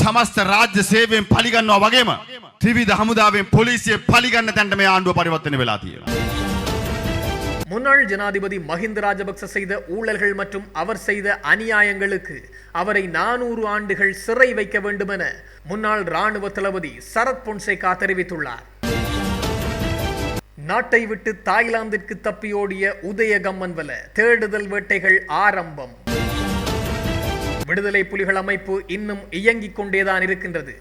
සමස්ත රාජ්‍ය සේවයෙන් පරිගන්නවා වගේම ත්‍රිවිධ හමුදාවෙන් පොලිසිය පරිගන්න තැනට මේ ආණ්ඩුව පරිවර්තන වෙලා තියෙනවා. முன்னாள் ஜனாதிபதி மஹிந்த ராஜபக்ச செய்த ஊழல்கள் மற்றும் அவர் செய்த அநியாயங்களுக்கு அவரை 400 ஆண்டுகள் சிறை வைக்க வேண்டும் என முன்னாள் ராணுவ தளபதி சரத் பொன்சேகா தெரிவித்துள்ளார். நாட்டை விட்டு தாய்லாந்திற்கு தப்பியோடிய உதய கம்மன்வல தேடுதல் வேட்டைகள் ஆரம்பம். விடுதலை புலிகள் அமைப்பு இன்னும் இயங்கிக் கொண்டேதான் இருக்கின்றது.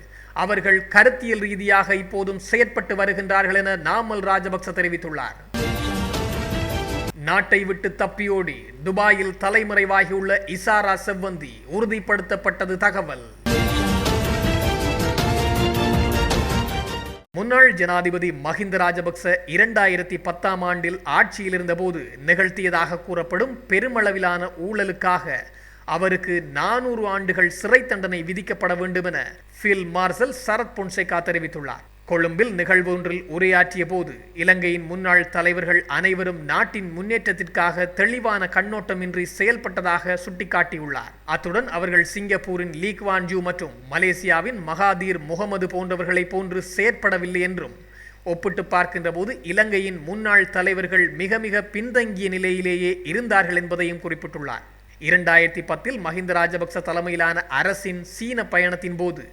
அவர்கள் கருத்தியல் ரீதியாக இப்போதும் செயற்பட்டு வருகின்றார்கள் என நாமல் ராஜபக்ச தெரிவித்துள்ளார். நாட்டை விட்டு தப்பியோடி துபாயில் தலைமறைவாகியுள்ள இசாரா செவ்வந்தி உறுதிப்படுத்தப்பட்டது தகவல். முன்னாள் ஜனாதிபதி மஹிந்த ராஜபக்ச 2010 ஆண்டில் ஆட்சியில் இருந்தபோது நிகழ்த்தியதாக கூறப்படும் பெருமளவிலான ஊழலுக்காக அவருக்கு 400 ஆண்டுகள் சிறை தண்டனை விதிக்கப்பட வேண்டும் என ஃபீல்ட் மார்ஷல் சரத் பொன்சேகா தெரிவித்துள்ளார். கொழும்பில் நிகழ்வு ஒன்றில் உரையாற்றிய போது இலங்கையின் முன்னாள் தலைவர்கள் அனைவரும் நாட்டின் முன்னேற்றத்திற்காக தெளிவான கண்ணோட்டமின்றி செயல்பட்டதாக சுட்டிக்காட்டியுள்ளார். அத்துடன் அவர்கள் சிங்கப்பூரின் லீ குவான் யூ மற்றும் மலேசியாவின் மகாதீர் முகமது போன்றவர்களை போன்று செயற்படவில்லை என்றும், ஒப்பிட்டு பார்க்கின்ற போது இலங்கையின் முன்னாள் தலைவர்கள் மிக மிக பின்தங்கிய நிலையிலேயே இருந்தார்கள் என்பதையும் குறிப்பிட்டுள்ளார். 2010 மஹிந்த ராஜபக்ச தலைமையிலான அரசின் சீன பயணத்தின் போது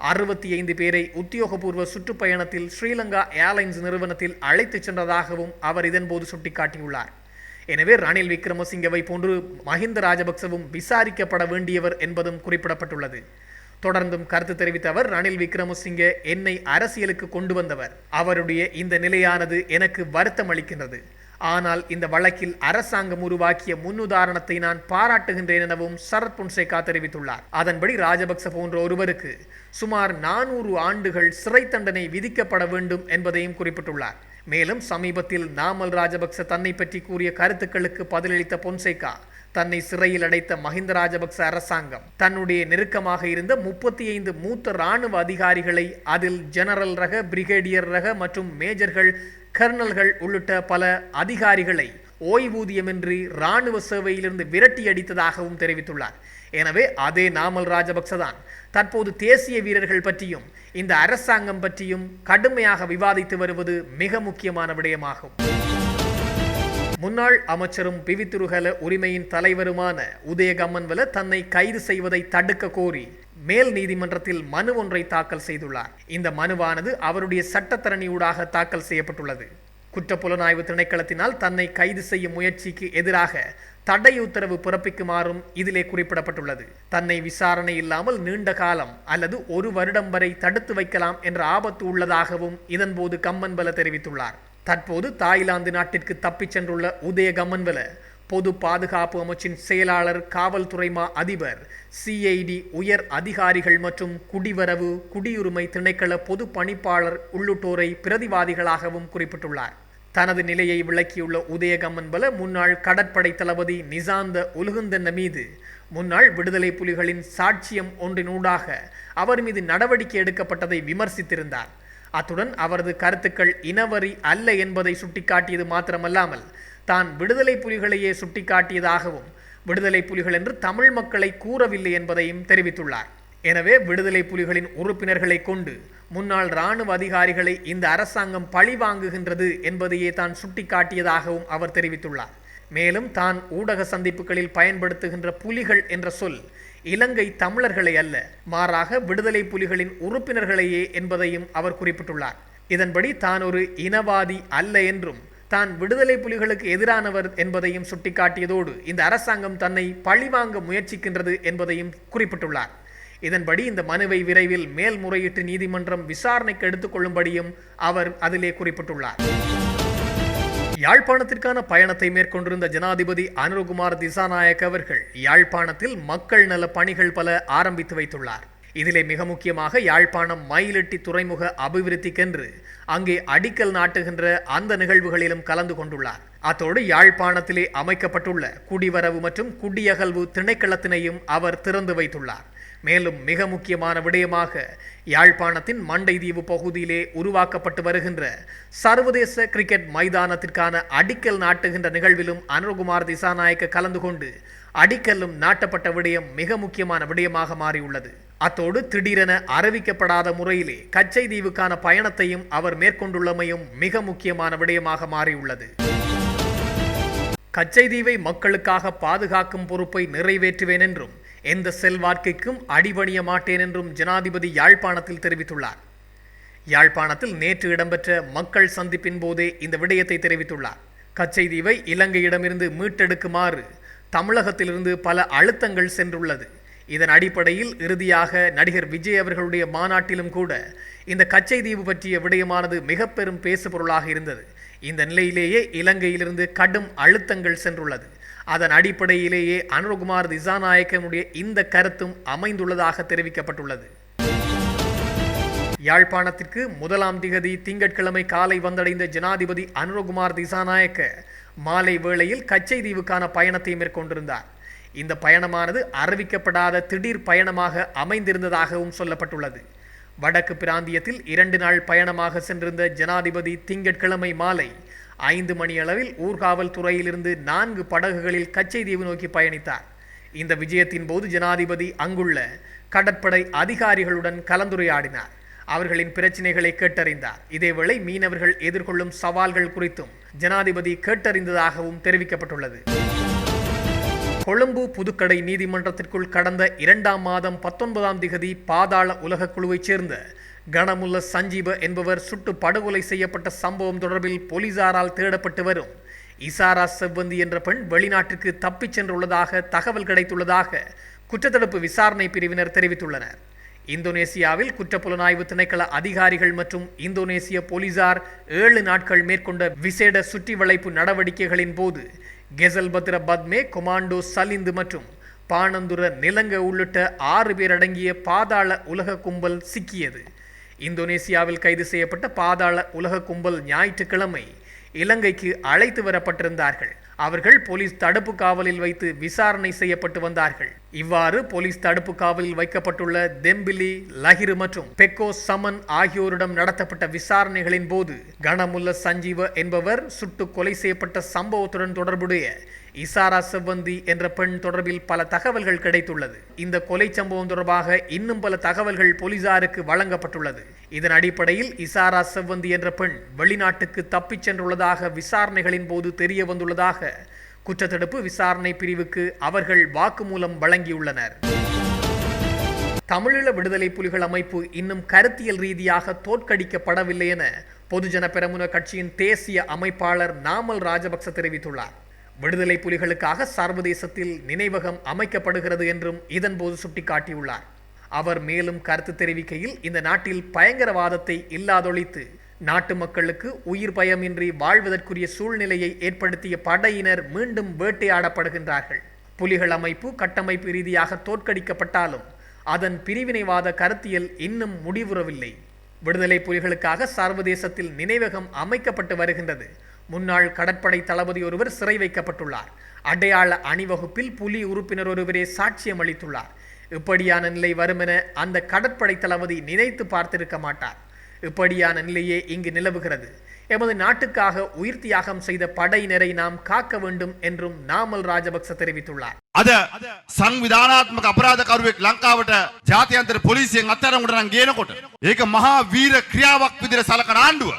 65 பேரை உத்தியோகபூர்வ சுற்றுப்பயணத்தில் ஸ்ரீலங்கா ஏர்லைன்ஸ் நிறுவனத்தில் அழைத்துச் சென்றதாகவும் அவர் இதன்போது சுட்டிக்காட்டியுள்ளார். எனவே ரணில் விக்ரமசிங்கவை போன்று மஹிந்த ராஜபக்சவும் விசாரிக்கப்பட வேண்டியவர் என்பதும் குறிப்பிடப்பட்டுள்ளது. தொடர்ந்தும் கருத்து தெரிவித்த அவர், ரணில் விக்ரமசிங்க என்னை அரசியலுக்கு கொண்டு வந்தவர். அவருடைய இந்த நிலையானது எனக்கு வருத்தம் அளிக்கின்றது. ஆனால் இந்த வழக்கில் அரசாங்கம் உருவாக்கிய முன்னுதாரணத்தை நான் பாராட்டுகின்றேன் எனவும் சரத் பொன்சேகா தெரிவித்துள்ளார். அதன்படி ராஜபக்ச போன்ற ஒருவருக்கு சுமார் 400 ஆண்டுகள் சிறை தண்டனை விதிக்கப்பட வேண்டும் என்பதையும் குறிப்பிட்டுள்ளார். மேலும் சமீபத்தில் நாமல் ராஜபக்ச தன்னை பற்றி கூறிய கருத்துக்களுக்கு பதிலளித்த பொன்சேகா, தன்னை சிறையில் அடைத்த மஹிந்த ராஜபக்ச அரசாங்கம் தன்னுடைய நெருக்கமாக இருந்த 35 மூத்த இராணுவ அதிகாரிகளை, அதில் ஜெனரல் ரக, பிரிகேடியர் ரக மற்றும் மேஜர்கள், கர்னல்கள் உள்ளிட்ட பல அதிகாரிகளை ஓய்வூதியமின்றி இராணுவ சேவையிலிருந்து விரட்டி அடித்ததாகவும் தெரிவித்துள்ளார். எனவே அதே நாமல் ராஜபக்ச தான் தற்போது தேசிய வீரர்கள் பற்றியும் இந்த அரசாங்கம் பற்றியும் கடுமையாக விவாதித்து வருவது மிக முக்கியமான விடயமாகும். முன்னாள் அமைச்சரும் பிவித்துருகல உரிமையின் தலைவருமான உதய கம்மன்வல தன்னை கைது செய்வதை தடுக்க கோரி மேல் நீதிமன்றத்தில் மனு ஒன்றை தாக்கல் செய்துள்ளார். இந்த மனுவானது அவருடைய சட்டத்தரணியூடாக தாக்கல் செய்யப்பட்டுள்ளது. குற்றப்புலனாய்வு திணைக்களத்தினால் தன்னை கைது செய்யும் முயற்சிக்கு எதிராக தடை உத்தரவு பிறப்பிக்குமாறும் இதிலே குறிப்பிடப்பட்டுள்ளது. தன்னை விசாரணை இல்லாமல் நீண்ட காலம் அல்லது 1 வருடம் வரை தடுத்து வைக்கலாம் என்ற ஆபத்து உள்ளதாகவும் இதன்போது கம்மன்வல தெரிவித்துள்ளார். தற்போது தாய்லாந்து நாட்டிற்கு தப்பிச் சென்றுள்ள உதய கம்மன்வல பொது பாதுகாப்பு அமைச்சின் செயலாளர், காவல்துறை மா அதிபர், CID உயர் அதிகாரிகள் மற்றும் குடிவரவு குடியுரிமை திணைக்கள பொது பணிப்பாளர் உள்ளிட்டோரை பிரதிவாதிகளாகவும் குறிப்பிட்டுள்ளார். தனது நிலையை விளக்கியுள்ள உதய கம்மன்வல முன்னாள் கடற்படை தளபதி நிசாந்த உலுகுந்தன மீது முன்னாள் விடுதலை புலிகளின் சாட்சியம் ஒன்றினூடாக அவர் மீது நடவடிக்கை எடுக்கப்பட்டதை விமர்சித்திருந்தார். அத்துடன் அவரது கருத்துக்கள் இனவரி அல்ல என்பதை சுட்டிக்காட்டியது மாத்திரமல்லாமல் தான் விடுதலை புலிகளையே சுட்டிக்காட்டியதாகவும், விடுதலை புலிகள் என்று தமிழ் மக்களை கூறவில்லை என்பதையும் தெரிவித்துள்ளார். எனவே விடுதலை புலிகளின் உறுப்பினர்களை கொண்டு முன்னாள் இராணுவ அதிகாரிகளை இந்த அரசாங்கம் பழி வாங்குகின்றது என்பதையே தான் சுட்டிக்காட்டியதாகவும் அவர் தெரிவித்துள்ளார். மேலும் தான் ஊடக சந்திப்புகளில் பயன்படுத்துகின்ற புலிகள் என்ற சொல் இலங்கை தமிழர்களை அல்ல, மாறாக விடுதலை புலிகளின் உறுப்பினர்களையே என்பதையும் அவர் குறிப்பிட்டுள்ளார். இதன்படி தான் ஒரு இனவாதி அல்ல என்றும் தான் விடுதலை புலிகளுக்கு எதிரானவர் என்பதையும் சுட்டிக்காட்டியதோடு இந்த அரசாங்கம் தன்னை பழிவாங்க முயற்சிக்கின்றது என்பதையும் குறிப்பிட்டுள்ளார். இதன்படி இந்த மனுவை விரைவில் மேல்முறையீட்டு நீதிமன்றம் விசாரணைக்கு எடுத்துக்கொள்ளும்படியும் அவர் அதிலே குறிப்பிட்டுள்ளார். யாழ்ப்பாணத்திற்கான பயணத்தை மேற்கொண்டிருந்த ஜனாதிபதி அனுரகுமார் திசாநாயக்க அவர்கள் யாழ்ப்பாணத்தில் மக்கள் நல பணிகள் பல ஆரம்பித்து வைத்துள்ளார். இதிலே மிக முக்கியமாக யாழ்ப்பாணம் மயிலட்டி துறைமுக அபிவிருத்திக்கென்று அங்கே அடிக்கல் நாட்டுகின்ற அந்த நிகழ்வுகளிலும் கலந்து கொண்டுள்ளார். அத்தோடு யாழ்ப்பாணத்திலே அமைக்கப்பட்டுள்ள குடிவரவு மற்றும் குடியகல்வு திணைக்களத்தினையும் அவர் திறந்து வைத்துள்ளார். மேலும் மிக முக்கியமான விடயமாக யாழ்ப்பாணத்தின் மண்டைதீவு பகுதியிலே உருவாக்கப்பட்டு வருகின்ற சர்வதேச கிரிக்கெட் மைதானத்திற்கான அடிக்கல் நாட்டுகின்ற நிகழ்விலும் அனுரகுமார் திசாநாயக்க கலந்து கொண்டு அடிக்கல்லும் நாட்டப்பட்ட விடயம் மிக முக்கியமான விடயமாக மாறியுள்ளது. அத்தோடு திடீரென அறிவிக்கப்படாத முறையிலே கச்சைதீவுக்கான பயணத்தையும் அவர் மேற்கொண்டுள்ளமையும் மிக முக்கியமான விடயமாக மாறியுள்ளது. கச்சைதீவை மக்களுக்காக பாதுகாக்கும் பொறுப்பை நிறைவேற்றுவேன் என்றும் எந்த செல்வாக்கைக்கும் அடிபணிய மாட்டேன் என்றும் ஜனாதிபதி யாழ்ப்பாணத்தில் தெரிவித்துள்ளார். யாழ்ப்பாணத்தில் நேற்று இடம்பெற்ற மக்கள் சந்திப்பின் போதே இந்த விடயத்தை தெரிவித்துள்ளார். கச்சைதீவை இலங்கையிடமிருந்து மீட்டெடுக்குமாறு தமிழகத்திலிருந்து பல அழுத்தங்கள் சென்றுள்ளது. இதன் அடிப்படையில் இறுதியாக நடிகர் விஜய் அவர்களுடைய மாநாட்டிலும் கூட இந்த கச்சைதீவு பற்றிய விடயமானது மிக பெரும் பேசுபொருளாக இருந்தது. இந்த நிலையிலேயே இலங்கையிலிருந்து கடும் அழுத்தங்கள் சென்றுள்ளது. அதன் அடிப்படையிலேயே அனுரகுமார் திசாநாயக்கனுடைய இந்த கருத்தும் அமைந்துள்ளதாக தெரிவிக்கப்பட்டுள்ளது. யாழ்ப்பாணத்திற்கு 1ஆம் திகதி திங்கட்கிழமை காலை வந்தடைந்த ஜனாதிபதி அனுரகுமார் திசாநாயக்க மாலை வேளையில் கச்சைதீவுக்கான பயணத்தை மேற்கொண்டிருந்தார். இந்த பயணமானது அறிவிக்கப்படாத திடீர் பயணமாக அமைந்திருந்ததாகவும் சொல்லப்பட்டுள்ளது. வடக்கு பிராந்தியத்தில் 2 நாள் பயணமாக சென்றிருந்த ஜனாதிபதி திங்கட்கிழமை மாலை 5 மணியளவில் ஊர்காவல் துறையிலிருந்து 4 படகுகளில் கச்சைதீவு நோக்கி பயணித்தார். இந்த விஜயத்தின் போது ஜனாதிபதி அங்குள்ள கடற்படை அதிகாரிகளுடன் கலந்துரையாடினார். அவர்களின் பிரச்சினைகளை கேட்டறிந்தார். இதேவேளை மீனவர்கள் எதிர்கொள்ளும் சவால்கள் குறித்தும் ஜனாதிபதி கேட்டறிந்ததாகவும் தெரிவிக்கப்பட்டுள்ளது. கொழும்பு புதுக்கடை நீதிமன்றத்திற்குள் கடந்த 2ஆம் மாதம் 19ஆம் திகதி பாதாள உலக குழுவைச் சேர்ந்த கணமுல்ல சஞ்சீவ என்பவர் சுட்டு படுகொலை செய்யப்பட்ட சம்பவம் தொடர்பில் போலீசாரால் தேடப்பட்டு வரும் இசாரா செவ்வந்தி என்ற பெண் வெளிநாட்டுக்கு தப்பிச் சென்றுள்ளதாக தகவல் கிடைத்துள்ளதாக குற்றத்தடுப்பு விசாரணை பிரிவினர் தெரிவித்துள்ளனர். இந்தோனேசியாவில் குற்றப்புலனாய்வு திணைக்கள அதிகாரிகள் மற்றும் இந்தோனேசிய போலீசார் 7 நாட்கள் மேற்கொண்ட விசேட சுற்றி வளைப்பு நடவடிக்கைகளின் போது கெசல்பத்ர பத்மே, கொமாண்டோ சலிந்து மற்றும் பாணந்துர நிலங்க உள்ளிட்ட 6 பேர் அடங்கிய பாதாள உலக கும்பல் சிக்கியது. இந்தோனேசியாவில் கைது செய்யப்பட்ட பாதாள உலக கும்பல் ஞாயிற்றுக்கிழமை இலங்கைக்கு அழைத்து வரப்பட்டிருந்தார்கள். அவர்கள் போலீஸ் தடுப்பு காவலில் வைத்து விசாரணை செய்யப்பட்டு வந்தார்கள். இவ்வாறு போலீஸ் தடுப்பு காவலில் வைக்கப்பட்டுள்ள தெம்பிலி, லஹிரு மற்றும் பெக்கோ சமன் ஆகியோரிடம் நடத்தப்பட்ட விசாரணைகளின் போது கணமுல்ல சஞ்சீவ என்பவர் சுட்டு கொலை செய்யப்பட்ட சம்பவத்துடன் தொடர்புடைய இசாரா செவ்வந்தி என்ற பெண் தொடர்பில் பல தகவல்கள் கிடைத்துள்ளது. இந்த கொலை சம்பவம் தொடர்பாக இன்னும் பல தகவல்கள் போலீசாருக்கு வழங்கப்பட்டுள்ளது. இதன் அடிப்படையில் இசாரா செவ்வந்தி என்ற பெண் வெளிநாட்டுக்கு தப்பிச் சென்றுள்ளதாக விசாரணைகளின் போது தெரிய வந்துள்ளதாக குற்றத்தடுப்பு விசாரணை பிரிவுக்கு அவர்கள் வாக்குமூலம் வழங்கியுள்ளனர். தமிழீழ விடுதலை புலிகள் அமைப்பு இன்னும் கருத்தியல் ரீதியாக தோற்கடிக்கப்படவில்லை என பொதுஜன பெரமுன கட்சியின் தேசிய அமைப்பாளர் நாமல் ராஜபக்ச தெரிவித்துள்ளார். விடுதலை புலிகளுக்காக சர்வதேசத்தில் நினைவகம் அமைக்கப்படுகிறது என்றும் இதன்போது சுட்டிக்காட்டியுள்ளார். அவர் மேலும் கருத்து தெரிவிக்கையில், இந்த நாட்டில் பயங்கரவாதத்தை இல்லாதொழித்து நாட்டு மக்களுக்கு உயிர் பயமின்றி வாழ்வதற்குரிய சூழ்நிலையை ஏற்படுத்திய படையினர் மீண்டும் வேட்டையாடப்படுகின்றார்கள். புலிகள் அமைப்பு கட்டமைப்பு ரீதியாக தோற்கடிக்கப்பட்டாலும் அதன் பிரிவினைவாத கருத்தியல் இன்னும் முடிவுறவில்லை. விடுதலை புலிகளுக்காக சர்வதேசத்தில் நினைவகம் அமைக்கப்பட்டு வருகின்றது. முன்னாள் கடற்படை தளபதி ஒருவர் சிறை வைக்கப்பட்டுள்ளார். அடையாள அணிவகுப்பில் புலி உறுப்பினர் ஒருவரே சாட்சியம் அளித்துள்ளார். இப்படியான நிலை வருமென அந்த கடற்படை தளபதி நினைத்து பார்த்திருக்க மாட்டார். இப்படியான நிலையே இங்கு நிலவுகிறது. எமது நாட்டுக்காக உயிர் தியாகம் செய்த படையினரை நாம் காக்க வேண்டும் என்றும் நாமல் ராஜபக்ச தெரிவித்துள்ளார். අද සංවිධානාත්මක අපරාධකරුවෙක් ලංකාවට ජාත්‍යන්තර පොලිසියෙන් අත්අඩංගුවට නම් ගේනකොට ඒක මහා වීර ක්‍රියාවක් විදිහට සලකන ආණ්ඩුව